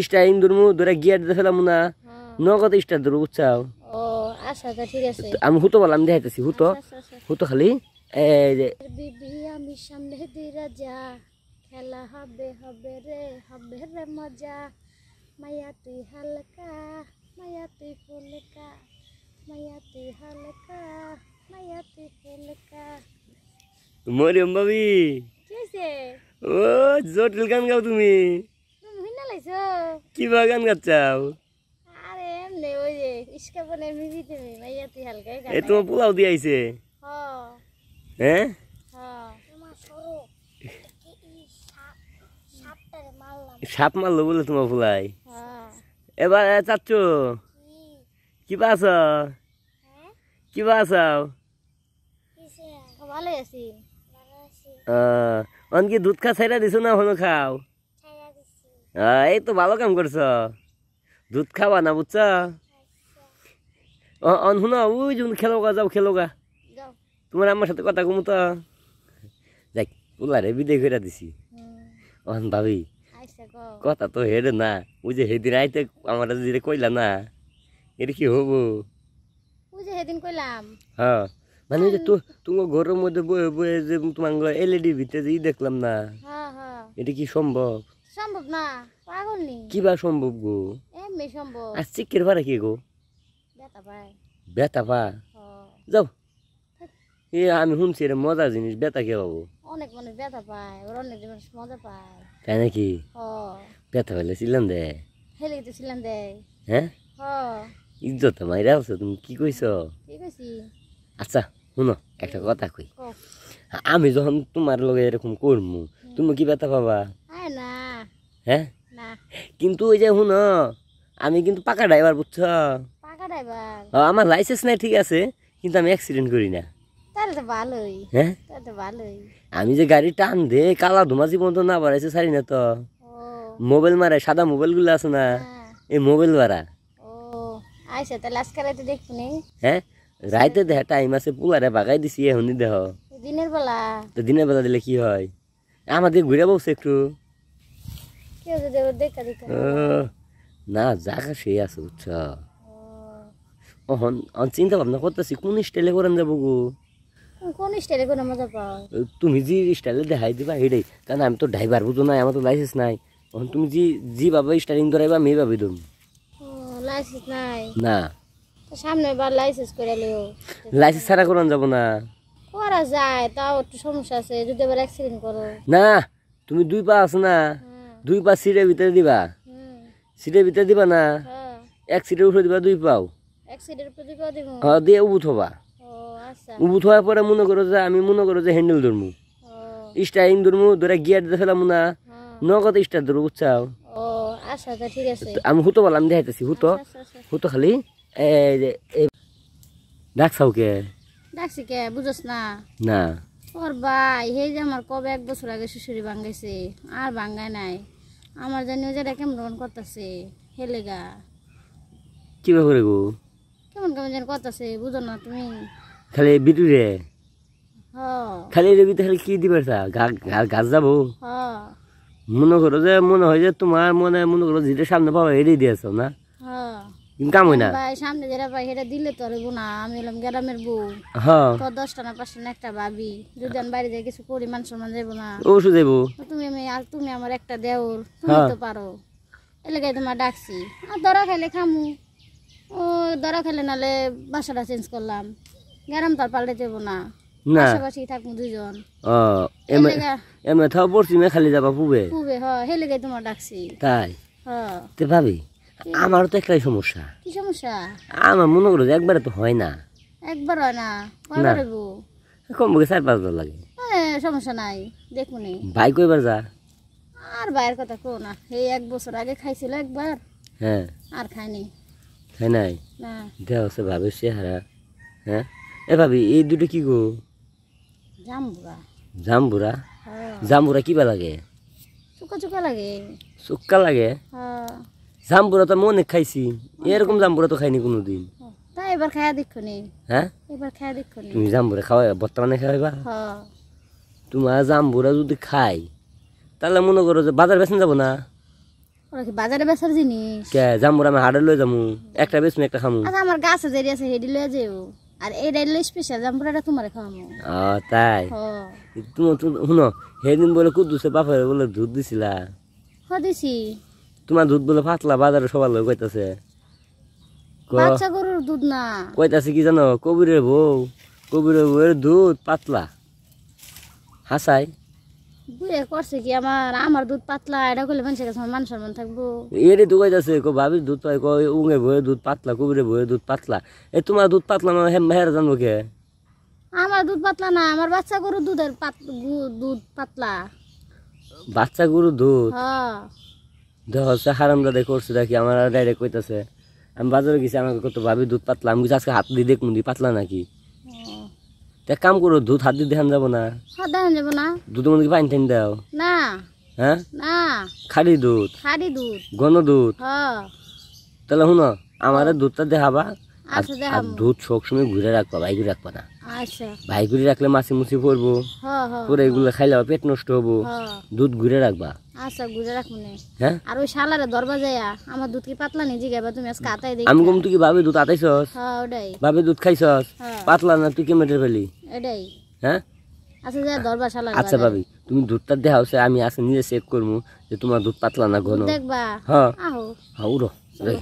Styling ধরমু ধরে gear দিয়ে ফেলাম না নগদ স্টার ধরবো বুঝছাও ও আচ্ছা ঠিক আছে আমি হুতো বললাম দেখাইতেছি হুতো হুতো খালি এই যে বিবি আমি সামনে দিরা যা খেলা হবে রে মজা মায়া তুই হালকা মায়া তুই ফুলকা মায়া তুই হালকা মায়া তুই ফুলকা মরিয়ম ভাবি কি হইছে ও জটিল গান গাও তুমি তুমি হইনা লাইছো কি বা গান গাচ্ছাও আরে এমনি ওই যে ইস্কাপনের মিজি তুমি মাইয়া তুই হালকা গান এ তোমার পোলাও দিয়ে আইছে হ হ্যাঁ হ তোমার সরো সাপটারে মারলাম সাপ মারলো বলে তোমার পোলাই হ্যাঁ এবার চাচ্ছু কি বাস কি বাসাও ভালোই আছি অনকি দুধ খা ছাইরা দিছো না হনো খাও এই তো ভালো কাম করছ দুধ খাওয়া না বুঝছ অন শুনো ওই যখন খেলোগা যাও খেলোগা যাও তোমার আমার সাথে কথা কমু তো যাই পোলারে বিদায় করে দিছি অন ভাবি আইসা গো কথা তো হেরে না ওই যে সেদিন আইতে আমার যেটা কইলা না এটা কি হবো ওই যে সেদিন কইলাম হ্যাঁ মানে ওই যে তোমার ঘরের মধ্যে বয়ে বয়ে যে তোমার এলইডি ভিতরে যে দেখলাম না হ্যাঁ হ্যাঁ এটা কি সম্ভব সম্ভব না পাগল নি কিবা সম্ভব গো এমনি সম্ভব আর চিকের ভাড়া কি গো বেতা পায় বেতা পা হ যাও এ আমি শুনছি এটা মজার জিনিস বেতা কে পাবো অনেক মানুষ বেতা পায় ওর অনেক মানুষ মজা পায় তাই নাকি হ বেতা পাইলে ছিলাম দে হেলে তো ছিলাম দেয় হ্যাঁ হ ইজ্জত মাইরা আছো তুমি কি কইছ ঠিক আছে আচ্ছা শুনো একটা কথা কই কও আমি যখন তোমার লগে এরকম করমু তুমি কি বেতা পাবা আয় না হ্যাঁ না কিন্তু ওই যে শুনো আমি কিন্তু পাকা ড্রাইভার বুঝছ পাকা ড্রাইভার আমার লাইসেন্স নাই ঠিক আছে কিন্তু আমি অ্যাক্সিডেন্ট করি না তাহলে তো ভালোই হ্যাঁ তাহলে তো ভালোই আমি যে গাড়ি টান দে কালা ধুমা জীবন তো না বাড়াইছে সারি না তো ও মোবাইল মারে সাদা মোবাইল গুলো আছে না হ্যাঁ এই মোবাইল মারা ও আইসা তাহলে আজকে রাতে দেখবি হ্যাঁ রাইতে দেখা টাইম আছে পুলারে বাগাই দিছি এখনই দেহ দিনের বেলা তো দিনের বেলা দিলে কি হয় আমাদের ঘুরে বসে একটু কেউ যদি ওর দেখা দেখা ও, না জাগা সে আছে বুঝছ ও অন চিন্তা ভাবনা করতেছি কোন স্টাইলে করেন যাবো গো তুমি কোন স্টাইলে কোনো মজা পাও তুমি যে স্টাইলে দেখাই দিবা এটাই কারণ আমি তো ড্রাইভার বুঝো নাই আমার তো লাইসেন্স নাই এখন তুমি যেভাবে স্টাইলিং ধরাইবা আমি এইভাবে দম ও লাইসেন্স নাই না তো সামনে বার লাইসেন্স করে লিও লাইসেন্স ছাড়া করান যাবো না করা যায় তাও একটু সমস্যা আছে যদি আবার অ্যাক্সিডেন্ট করো না তুমি দুই পা আছে না হ্যাঁ দুই পা সিটের ভিতরে দিবা হুম সিটের ভিতরে দিবা না হ্যাঁ এক সিটের উপরে দিবা দুই পাও অ্যাক্সিডেন্ট প্রতি করে দিব হ্যাঁ দিয়ে উবুত হবা ও আচ্ছা উবুত হওয়ার পরে মনে করো যে আমি মনে করো যে হ্যান্ডেল ধরমু ও স্টারিং ধরমু ধরে গিয়ার দিয়ে ফেলাম না হ্যাঁ নগদ স্টার ধরবো বুঝছাও ও আচ্ছা তা ঠিক আছে আমি হুতো বললাম দেখাইতেছি হুতো আচ্ছা আচ্ছা হুতো খালি এই যে ডাকছাও কে ডাকছি কে বুঝছ না না ওর ভাই হে যে আমার কবে 1 বছর আগে শ্বশুরি ভাঙ্গাইছে আর ভাঙ্গায় নাই আমার জানি ওই যে কেমন করতেছে হেলেগা কি ব্যাপারে গো কেমন কেমন যেন করতেছে বুঝো না তুমি খালি বিটুরে হ খালি এর ভিতরে খালি কি দিবার গাছ যাবো হ মনে করো যে মনে হয় যে তোমার মনে করো যেটা সামনে পাবা এটাই দিয়েছ না হ কিন্তু কাম হয় না ভাই সামনে যেটা ভাই সেটা দিলে তো হইব না আমি এলাম গ্রামের বউ হ্যাঁ তো 10টা না 5টা না একটা ভাবি যদি আমি বাইরে যাই কিছু করি মান সম্মান যাবো না অবশ্যই যাবো তো তুমি আমার একটা দেওর তুমি তো পারো এলাকায় তোমার ডাকছি আর দরা খাইলে খামু ও দরা খাইলে নালে বাসাটা চেঞ্জ করলাম গ্রাম তো আর পাল্টে যাবো না না পাশাপাশি থাকবো দুজন ও এমনি থাও পশ্চিমে খালি যাবা পুবে খুবই হ হেলেগে তোমার ডাকছি তাই হ তে ভাবি আমারও তো একটাই সমস্যা কি সমস্যা আমার মনে করো যে একবারে তো হয় না একবার হয় না কয়বার হইব কমপক্ষে 4-5 বার লাগে সমস্যা নাই দেখুনি ভাই কইবার যা আর ভাইয়ের কথা কো না এই 1 বছর আগে খাইছিল একবার হ্যাঁ আর খাইনি তাই নাই না দেওয়া হচ্ছে ভাবে চেহারা হ্যাঁ এ ভাবি এই দুটো কি গো জাম্বুরা জাম্বুরা হ্যাঁ জাম্বুরা কিবা লাগে চুকা চুকা লাগে চুক্কা লাগে হ্যাঁ জাম্বুরা তো মনে খাইছি এরকম জাম্বুরা তো খাইনি কোনোদিন তাই এবার খায়া দেখুনি হ্যাঁ এবার খায়া দেখুনি তুমি জাম্বুরা খাওয়াই বর্তমানে খাওয়াইবা হ্যাঁ তোমার জাম্বুরা যদি খাই তাহলে মনে করো যে বাজার বেছেন যাবো না ওরা কি বাজারে বেচার জিনিস? কে যামু আমি হাড়ে লই যামু, একটা বেচমু একটা খামু। আচ্ছা আমার গাছে যেরি আছে হেডি লয়ে যাও, আর এইটা হলো স্পেশাল জাম্পুরাটা তোমারে খাওয়ামু। তাই হ তোমার শুনো, সেদিন বলে কুদ্দুসে বাপের বলে দুধ দিছিলা, দিছি। তোমার দুধ বলে পাতলা, বাজারে সবার লোক কইতাছে। বাচ্চা গরুর দুধ না, কইতাছে কি জানো, কবিরের বউয়ের দুধ পাতলা। হাসাই বুড়ে করছে কি আমার দুধ পাতলা, এটা করলে মানুষের কাছে আমার মান সম্মান থাকবো। এরে তো কইতাছে ভাবির দুধ পাই, কয় উঙে বউয়ের দুধ পাতলা, কবিরের বউয়ের দুধ পাতলা। তোমার দুধ পাতলা না, হের জানবো কে? আমার দুধ পাতলা না, আমার বাচ্চা গরুর দুধের দুধ পাতলা। বাচ্চা গরুর দুধ হ্যাঁ দেখ হচ্ছে হারামদাদা করছে দেখি, আমার ডাইরেক্ট কইতাছে। আমি বাজারে গেছি, আমাকে কত ভাবি দুধ পাতলা। আমি কিছু আজকে হাত দিয়ে দেখুন দি পাতলা নাকি। তা কাম করো, দুধ হাত দিয়ে দেখান যাবো না? দেখান যাবো না। দুধের মধ্যে পানি টাইন দাও না হ্যাঁ? না, খালি দুধ, খাড়ি দুধ। ঘন দুধ। হ্যাঁ তাহলে শুনো, আমার দুধটা দেখাবা। আর আচ্ছা দেখাম। দুধ সবসময় ঘুরে রাখবা, ভাই ঘুরে রাখবা না। আচ্ছা ভাই ঘুরে রাখলে মাছি মুছি পড়বো, হ্যাঁ হ্যাঁ পরে এগুলো খাইলে আবার পেট নষ্ট হবো। হ্যাঁ দুধ ঘুরে রাখবা। আচ্ছা গুজে রাখবো নে। হ্যাঁ আর ওই শালারে দরবা যায়া আমার দুধ কি পাতলা নিজে গাবা, তুমি আজকে আতাই দেখি। আমি কম, তুই কি ভাবি দুধ আতাইছস? হ্যাঁ ওটাই। ভাবি দুধ খাইছস? হ্যাঁ পাতলা না তুই কেমন ফেলি? এটাই। হ্যাঁ আচ্ছা যা দরবা শালারে আচ্ছা ভাবি, তুমি দুধটা দেখাও, আমি আসে নিজে চেক করবো যে তোমার দুধ পাতলা না ঘন। দেখবা। হ্যাঁ আহো হ্যাঁ উড়ো রে।